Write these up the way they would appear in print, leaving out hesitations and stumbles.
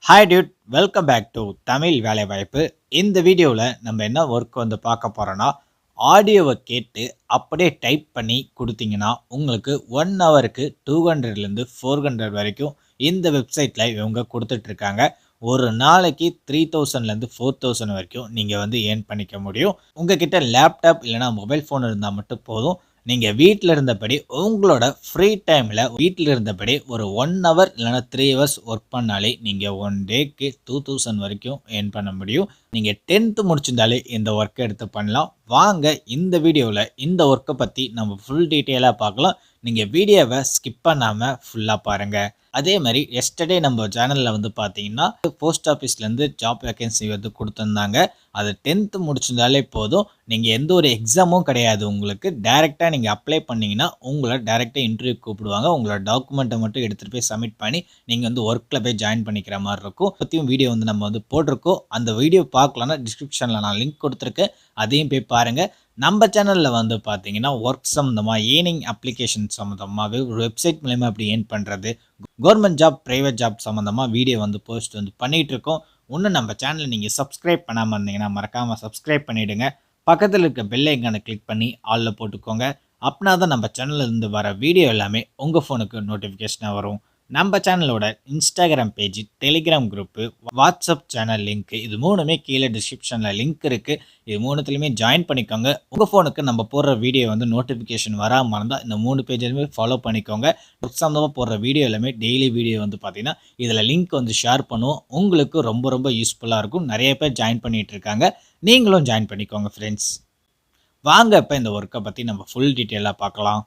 Hi dude, welcome back to Tamil வேலைவாய்ப்பு. இந்த வீடியோவில் நம்ம என்ன ஒர்க் பார்க்க போகிறோன்னா, ஆடியோவை கேட்டு அப்படியே டைப் பண்ணி கொடுத்தீங்கன்னா உங்களுக்கு 1 ஹவருக்கு 200லேருந்து 400 வரைக்கும் இந்த வெப்சைட்டில் இவங்க கொடுத்துட்ருக்காங்க. ஒரு நாளைக்கு 3000லேருந்து 4000 வரைக்கும் நீங்கள் ஏர்ன் பண்ணிக்க முடியும். உங்ககிட்ட லேப்டாப் இல்லைனா மொபைல் ஃபோன் இருந்தால் மட்டும் போதும். நீங்கள் வீட்டில் இருந்தபடி உங்களோட ஃப்ரீ டைமில் வீட்டில் இருந்தபடி ஒரு 1 ஹவர் இல்லைனா 3 ஹவர்ஸ் ஒர்க் பண்ணாலே நீங்கள் 1 டேக்கு 2000 வரைக்கும் ஏர்ன் பண்ண முடியும். நீங்கள் 10th முடிச்சிருந்தாலே இந்த ஒர்க்கை எடுத்து பண்ணலாம். வாங்க இந்த வீடியோவில் இந்த ஒர்க்கை பற்றி நம்ம ஃபுல் டீட்டெயிலாக பார்க்கலாம். நீங்கள் வீடியோவை ஸ்கிப் பண்ணாமல் ஃபுல்லாக பாருங்கள். அதே மாதிரி எஸ்டர்டே நம்ம சேனலில் பார்த்தீங்கன்னா போஸ்ட் ஆஃபீஸ்லேருந்து ஜாப் வேகன்சி கொடுத்துருந்தாங்க. அது 10th முடிச்சிருந்தாலே போதும். நீங்கள் எந்த ஒரு எக்ஸாமும் கிடையாது. உங்களுக்கு டைரெக்டாக நீங்கள் அப்ளை பண்ணிங்கன்னா உங்களை டைரெக்டாக இன்டர்வியூ கூப்பிடுவாங்க. உங்களோட டாக்குமெண்ட்டை மட்டும் எடுத்துகிட்டு போய் சப்மிட் பண்ணி நீங்கள் ஒர்க்கில் போய் ஜாயின் பண்ணிக்கிற மாதிரி இருக்கும். பற்றியும் வீடியோ நம்ம போட்டிருக்கோம். அந்த வீடியோ பார்க்கலான்னா டிஸ்கிரிப்ஷனில் நான் லிங்க் கொடுத்துருக்கேன். அதையும் போய் பாருங்கள். நம்ம சேனலில் பார்த்தீங்கன்னா ஒர்க் சம்மந்தமாக ஏர்னிங் அப்ளிகேஷன் சம்மந்தமாகவே ஒரு வெப்சைட் மூலயமா எப்படி ஏர்ன் பண்ணுறது, கவர்மெண்ட் ஜாப் ப்ரைவேட் ஜாப் சம்மந்தமாக வீடியோ போஸ்ட் பண்ணிகிட்ருக்கோம். இன்னும் நம்ம சேனலை நீங்கள் சப்ஸ்கிரைப் பண்ணாமல் இருந்தீங்கன்னா மறக்காமல் சப்ஸ்கிரைப் பண்ணிவிடுங்க. பக்கத்தில் இருக்க பெல் ஐக்கானை கிளிக் பண்ணி ஆலில் போட்டுக்கோங்க. அப்படின்னா தான் நம்ம சேனல்லேருந்து வர வீடியோ எல்லாமே உங்கள் ஃபோனுக்கு நோட்டிஃபிகேஷனாக வரும். நம்ம சேனலோட Instagram page, Telegram group, WhatsApp channel link இது மூணுமே கீழே டிஸ்கிரிப்ஷனில் லிங்க் இருக்குது. இது மூணுத்துலையுமே ஜாயின் பண்ணிக்கோங்க. உங்கள் ஃபோனுக்கு நம்ம போடுற வீடியோ நோட்டிஃபிகேஷன் வராமல் இருந்தால் இந்த 3 பேஜையுமே ஃபாலோ பண்ணிக்கோங்க. சம்மந்தமாக போடுற வீடியோ எல்லாமே டெய்லி வீடியோ பார்த்தீங்கன்னா இதில் லிங்க் ஷேர் பண்ணுவோம். உங்களுக்கு ரொம்ப ரொம்ப யூஸ்ஃபுல்லாக இருக்கும். நிறைய பேர் ஜாயின் பண்ணிகிட்டு இருக்காங்க. நீங்களும் ஜாயின் பண்ணிக்கோங்க ஃப்ரெண்ட்ஸ். வாங்க இப்போ இந்த ஒர்க்கை பற்றி நம்ம ஃபுல் டீட்டெயிலாக பார்க்கலாம்.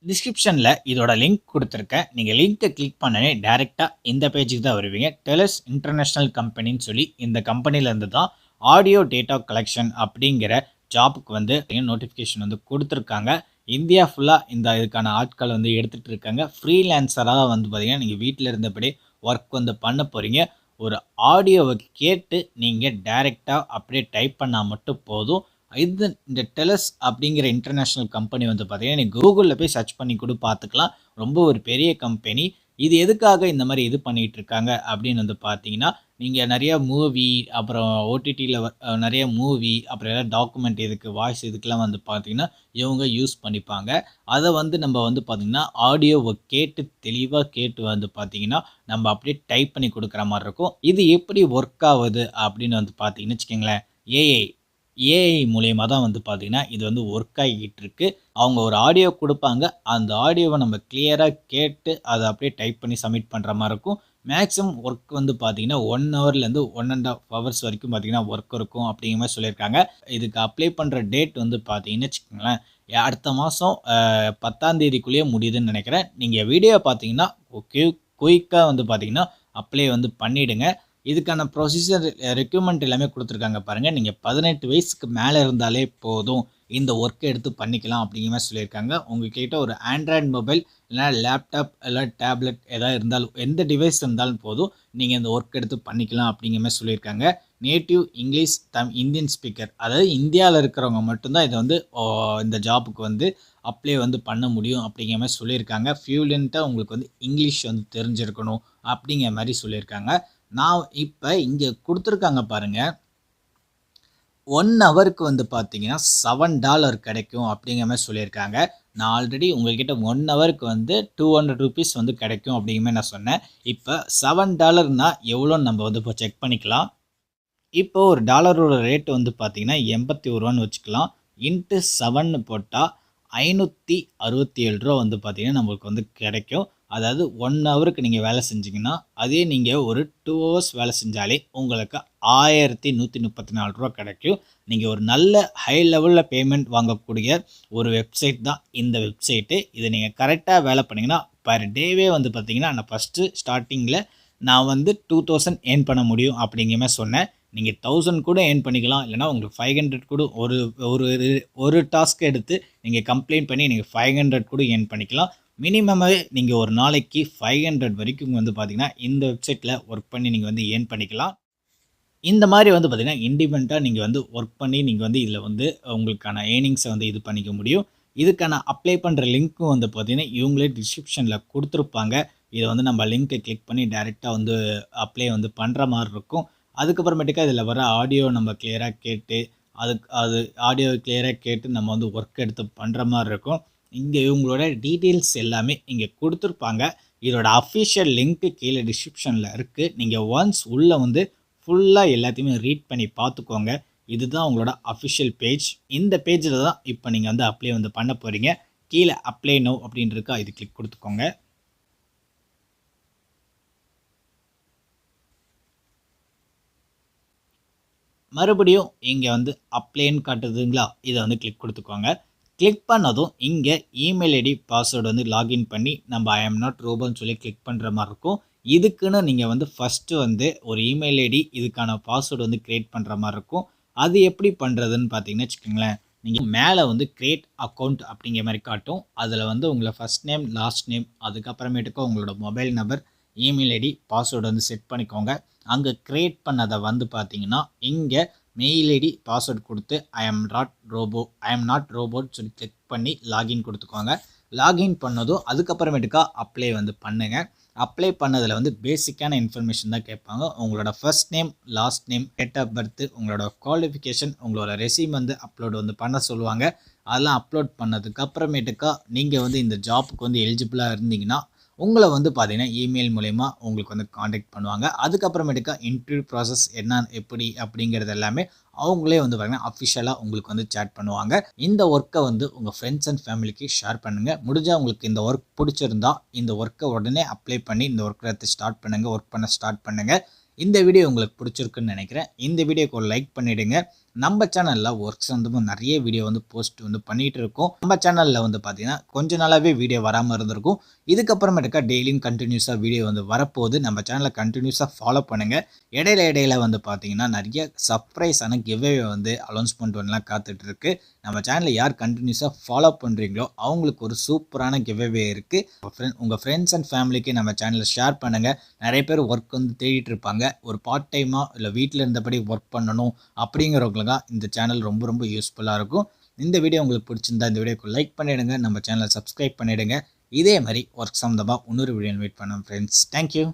டிஸ்கிரிப்ஷனில் இதோட லிங்க் கொடுத்துருக்கேன். நீங்கள் லிங்க்கை கிளிக் பண்ணனே டேரெக்டாக இந்த பேஜுக்கு தான் வருவீங்க. டெலஸ் இன்டர்நேஷ்னல் கம்பெனின்னு சொல்லி இந்த கம்பெனிலேருந்து தான் ஆடியோ டேட்டா கலெக்ஷன் அப்படிங்கிற ஜாப்புக்கு நோட்டிஃபிகேஷன் கொடுத்துருக்காங்க. இந்தியா ஃபுல்லாக இதுக்கான ஆட்கள் எடுத்துகிட்டு இருக்காங்க. ஃப்ரீலான்சராக பார்த்தீங்கன்னா நீங்கள் வீட்டில் இருந்தபடி ஒர்க் பண்ண போகிறீங்க. ஒரு ஆடியோவை கேட்டு நீங்கள் டைரெக்டாக அப்படியே டைப் பண்ணால் மட்டும் போதும். இந்த டெலஸ் அப்படிங்கிற இன்டர்நேஷ்னல் கம்பெனி பார்த்தீங்கன்னா நீங்கள் கூகுளில் போய் சர்ச் பண்ணி கூட பார்த்துக்கலாம். ரொம்ப ஒரு பெரிய கம்பெனி. இது எதுக்காக இந்த மாதிரி இது பண்ணிகிட்டு இருக்காங்க அப்படின்னு பார்த்தீங்கன்னா, நீங்கள் நிறையா மூவி, அப்புறம் ஓடிடியில் நிறைய மூவி, அப்புறம் எல்லாம் டாக்குமெண்ட் இதுக்கு வாய்ஸ் இதுக்கெல்லாம் பார்த்தீங்கன்னா இவங்க யூஸ் பண்ணிப்பாங்க. அதை நம்ம பார்த்திங்கன்னா ஆடியோவை கேட்டு தெளிவாக கேட்டு பார்த்தீங்கன்னா நம்ம அப்படியே டைப் பண்ணி கொடுக்குற மாதிரி இருக்கும். இது எப்படி ஒர்க் ஆகுது அப்படின்னு பார்த்தீங்கன்னு வச்சுக்கோங்களேன், ஏஐ மூலியமாக தான் பார்த்தீங்கன்னா இது ஒர்க் ஆகிட்டு இருக்கு. அவங்க ஒரு ஆடியோ கொடுப்பாங்க. அந்த ஆடியோவை நம்ம கிளியராக கேட்டு அதை அப்படியே டைப் பண்ணி சப்மிட் பண்ணுற மாதிரி இருக்கும். மேக்ஸிமம் ஒர்க் பார்த்தீங்கன்னா 1 ஹவர்லேருந்து 1.5 ஹவர்ஸ் வரைக்கும் பார்த்தீங்கன்னா ஒர்க் இருக்கும் அப்படிங்கிற மாதிரி சொல்லியிருக்காங்க. இதுக்கு அப்ளை பண்ணுற டேட் பார்த்தீங்கன்னு வச்சுக்கோங்களேன், அடுத்த மாதம் 10ஆம் தேதிக்குள்ளேயே முடியுதுன்னு நினைக்கிறேன். நீங்கள் வீடியோ பார்த்தீங்கன்னா குயிக்காக பார்த்தீங்கன்னா அப்ளை பண்ணிவிடுங்க. இதுக்கான ப்ரொசீஜர் ரெக்யூப்மெண்ட் எல்லாமே கொடுத்துருக்காங்க பாருங்கள். நீங்கள் 18 வயசுக்கு மேலே இருந்தாலே போதும் இந்த ஒர்க்கை எடுத்து பண்ணிக்கலாம் அப்படிங்கிற மாதிரி சொல்லியிருக்காங்க. உங்கள்கிட்ட ஒரு ஆண்ட்ராய்டு மொபைல் இல்லைனா லேப்டாப் இல்லை டேப்லெட் எதாவது இருந்தாலும், எந்த டிவைஸ் இருந்தாலும் போதும் நீங்கள் இந்த ஒர்க் எடுத்து பண்ணிக்கலாம் அப்படிங்கிற மாதிரி சொல்லியிருக்காங்க. நேட்டிவ் இங்கிலீஷ் இந்தியன் ஸ்பீக்கர், அதாவது இந்தியாவில் இருக்கிறவங்க மட்டும்தான் இதை இந்த ஜாப்புக்கு அப்ளை பண்ண முடியும் அப்படிங்கிற மாதிரி சொல்லியிருக்காங்க. ஃப்ளூயண்ட்டாக உங்களுக்கு இங்கிலீஷ் தெரிஞ்சிருக்கணும் அப்படிங்கிற மாதிரி சொல்லியிருக்காங்க. நான் இப்போ இங்கே கொடுத்துருக்காங்க பாருங்கள், 1 ஹவருக்கு பார்த்தீங்கன்னா $7 கிடைக்கும் அப்படிங்கிற மாதிரி சொல்லியிருக்காங்க. நான் ஆல்ரெடி உங்கள்கிட்ட 1 ஹவருக்கு $200 கிடைக்கும் அப்படிங்கிற மாதிரி நான் சொன்னேன். இப்போ $7னா எவ்வளோன்னு நம்ம இப்போ செக் பண்ணிக்கலாம். இப்போ ஒரு டாலரோட ரேட்டு பார்த்தீங்கன்னா 81 ரூபான்னு வச்சுக்கலாம். இன்ட்டு 7 போட்டால் $567 பார்த்தீங்கன்னா நம்மளுக்கு கிடைக்கும். அதாவது 1 ஹவருக்கு நீங்கள் வேலை செஞ்சிங்கன்னா, அதே நீங்கள் ஒரு 2 ஹவர்ஸ் வேலை செஞ்சாலே உங்களுக்கு $1134 கிடைக்கும். நீங்கள் ஒரு நல்ல ஹை லெவலில் பேமெண்ட் வாங்கக்கூடிய ஒரு வெப்சைட் தான் இந்த வெப்சைட்டு. இதை நீங்கள் கரெக்டாக வேலை பண்ணிங்கன்னா பர் டேவே பார்த்தீங்கன்னா நான் ஃபஸ்ட்டு ஸ்டார்டிங்கில் நான் 2000 ஏர்ன் பண்ண முடியும் அப்படிங்கிற மாதிரி சொன்னேன். நீங்கள் 1000 கூட ஏர்ன் பண்ணிக்கலாம். இல்லைனா உங்களுக்கு 500 கூட ஒரு டாஸ்க் எடுத்து நீங்கள் கம்ப்ளைண்ட் பண்ணி நீங்கள் 500 கூட ஏர்ன் பண்ணிக்கலாம். மினிமமாகவே நீங்கள் ஒரு நாளைக்கு 500 வரைக்கும் பார்த்தீங்கன்னா இந்த வெப்சைட்டில் ஒர்க் பண்ணி நீங்கள் ஏர்ன் பண்ணிக்கலாம். இந்த மாதிரி பார்த்தீங்கன்னா இண்டிபெண்ட்டாக நீங்கள் ஒர்க் பண்ணி நீங்கள் இதில் உங்களுக்கான ஏர்னிங்ஸை இது பண்ணிக்க முடியும். இதுக்கான அப்ளை பண்ணுற லிங்க்கும் பார்த்தீங்கன்னா இவங்களே டிஸ்கிரிப்ஷனில் கொடுத்துருப்பாங்க. இதை வந்து நம்ம லிங்க்கை கிளிக் பண்ணி டைரெக்டாக வந்து அப்ளை வந்து பண்ணுற மாதிரி இருக்கும். அதுக்கப்புறமேட்டுக்கா இதில் வர ஆடியோ நம்ம கிளியராக கேட்டு அது ஆடியோ கிளியராக கேட்டு நம்ம வந்து ஒர்க் எடுத்து பண்ணுற மாதிரி இருக்கும். இங்கே இவங்களோட டீட்டெயில்ஸ் எல்லாமே இங்கே கொடுத்துருப்பாங்க. இதோட அஃபிஷியல் லிங்க்கு கீழே டிஸ்கிரிப்ஷனில் இருக்குது. நீங்கள் ஒன்ஸ் உள்ளே வந்து ஃபுல்லாக எல்லாத்தையுமே ரீட் பண்ணி பார்த்துக்கோங்க. இதுதான் உங்களோட அஃபிஷியல் பேஜ். இந்த பேஜில் தான் இப்போ நீங்கள் வந்து அப்ளை வந்து பண்ண போகிறீங்க. கீழே அப்ளை நோ அப்படின்னு இருக்கா, இது கிளிக் கொடுத்துக்கோங்க. மறுபடியும் இங்கே வந்து அப்ளைன்னு காட்டுதுங்களா, இதை வந்து கிளிக் கொடுத்துக்கோங்க. கிளிக் பண்ணதும் இங்கே இமெயில் ஐடி பாஸ்வேர்டு வந்து லாகின் பண்ணி நம்ம ஐ எம் நாட் ரோபோன்னு சொல்லி கிளிக் பண்ணுற மாதிரி இருக்கும். இதுக்குன்னு நீங்கள் வந்து ஃபஸ்ட்டு வந்து ஒரு இமெயில் ஐடி இதுக்கான பாஸ்வேர்டு வந்து க்ரியேட் பண்ணுற மாதிரி இருக்கும். அது எப்படி பண்ணுறதுன்னு பார்த்தீங்கன்னு வச்சுக்கோங்களேன். நீங்கள் மேலே வந்து க்ரியேட் அக்கௌண்ட் அப்படிங்கிற மாதிரி காட்டும். அதில் வந்து உங்களை ஃபஸ்ட் நேம் லாஸ்ட் நேம் அதுக்கப்புறமேட்டுக்கு உங்களோட mobile number email ID password வந்து செட் பண்ணிக்கோங்க. அங்கே க்ரியேட் பண்ணதை வந்து பார்த்தீங்கன்னா இங்கே மெயில் ஐடி பாஸ்வேர்டு கொடுத்து ஐ எம் நாட் ரோபோட் சொல்லி கிளிக் பண்ணி லாகின் கொடுத்துக்கோங்க. லாகின் பண்ணதும் அதுக்கப்புறமேட்டுக்கா அப்ளை வந்து பண்ணுங்கள். அப்ளை பண்ணதில் வந்து பேசிக்கான இன்ஃபர்மேஷன் தான் கேட்பாங்க. உங்களோட first name last name date of birth உங்களோட குவாலிஃபிகேஷன் உங்களோட ரெஸ்யூம் வந்து அப்லோட் வந்து பண்ண சொல்லுவாங்க. அதெல்லாம் அப்லோட் பண்ணதுக்கு அப்புறமேட்டுக்கா நீங்கள் வந்து இந்த ஜாப்புக்கு வந்து எலிஜிபிளாக இருந்தீங்கன்னா உங்களை வந்து பார்த்தீங்கன்னா இமெயில் மூலயமா உங்களுக்கு வந்து காண்டாக்ட் பண்ணுவாங்க. அதுக்கப்புறமேட்டுக்கா இன்டர்வியூ ப்ராசஸ் என்ன எப்படி அப்படிங்கிறது எல்லாமே அவங்களே வந்து பார்த்தீங்கன்னா அஃபிஷியலாக உங்களுக்கு வந்து சேட் பண்ணுவாங்க. இந்த ஒர்க்கை வந்து உங்கள் ஃப்ரெண்ட்ஸ் அண்ட் ஃபேமிலிக்கு ஷேர் பண்ணுங்கள். முடிஞ்சால் உங்களுக்கு இந்த ஒர்க் பிடிச்சிருந்தா இந்த ஒர்க்கை உடனே அப்ளை பண்ணி இந்த ஒர்க்கை ஸ்டார்ட் பண்ணுங்கள், ஒர்க் பண்ண ஸ்டார்ட் பண்ணுங்கள். இந்த வீடியோ உங்களுக்கு பிடிச்சிருக்குன்னு நினைக்கிறேன். இந்த வீடியோக்கு ஒரு லைக் பண்ணிவிடுங்க. நம்ம சேனலில் ஒர்க் சம்மந்தமாக நிறைய வீடியோ வந்து போஸ்ட் வந்து பண்ணிகிட்டு இருக்கோம். நம்ம சேனலில் வந்து பார்த்தீங்கன்னா கொஞ்ச நாளாகவே வீடியோ வராமல் இருந்திருக்கும். இதுக்கப்புறமேட்டுக்கா டெய்லியும் கண்டினியூஸாக வீடியோ வந்து வரப்போகுது. நம்ம சேனலை கண்டினியூஸாக ஃபாலோ பண்ணுங்கள். இடையில வந்து பார்த்தீங்கன்னா நிறைய சர்ப்ரைஸான கிவ்அவே வந்து அனௌன்ஸ்மெண்ட் பண்ணலாம் காத்துட்ருக்கு. நம்ம சேனலை யார் கண்டினியூஸாக ஃபாலோ பண்ணுறீங்களோ அவங்களுக்கு ஒரு சூப்பரான கிவ்அவே இருக்குது. உங்கள் ஃப்ரெண்ட்ஸ் அண்ட் ஃபேமிலிக்கு நம்ம சேனலை ஷேர் பண்ணுங்கள். நிறைய பேர் ஒர்க் வந்து தேடிட்டு இருப்பாங்க. ஒரு பார்ட் டைமாக இல்லை வீட்டில் இருந்தபடி ஒர்க் பண்ணணும் அப்படிங்கிறவங்களுக்கு தான் இந்த சேனல் ரொம்ப ரொம்ப யூஸ்ஃபுல்லாக இருக்கும். இந்த வீடியோ உங்களுக்கு பிடிச்சிருந்தா இந்த வீடியோக்கு லைக் பண்ணிவிடுங்க. நம்ம சேனலை சப்ஸ்கிரைப் பண்ணிவிடுங்க. இதே மாதிரி ஒர்க் சம்மந்தமாக இன்னொரு வீடியோ வெயிட் பண்ணோம் ஃப்ரெண்ட்ஸ். தேங்க்யூ.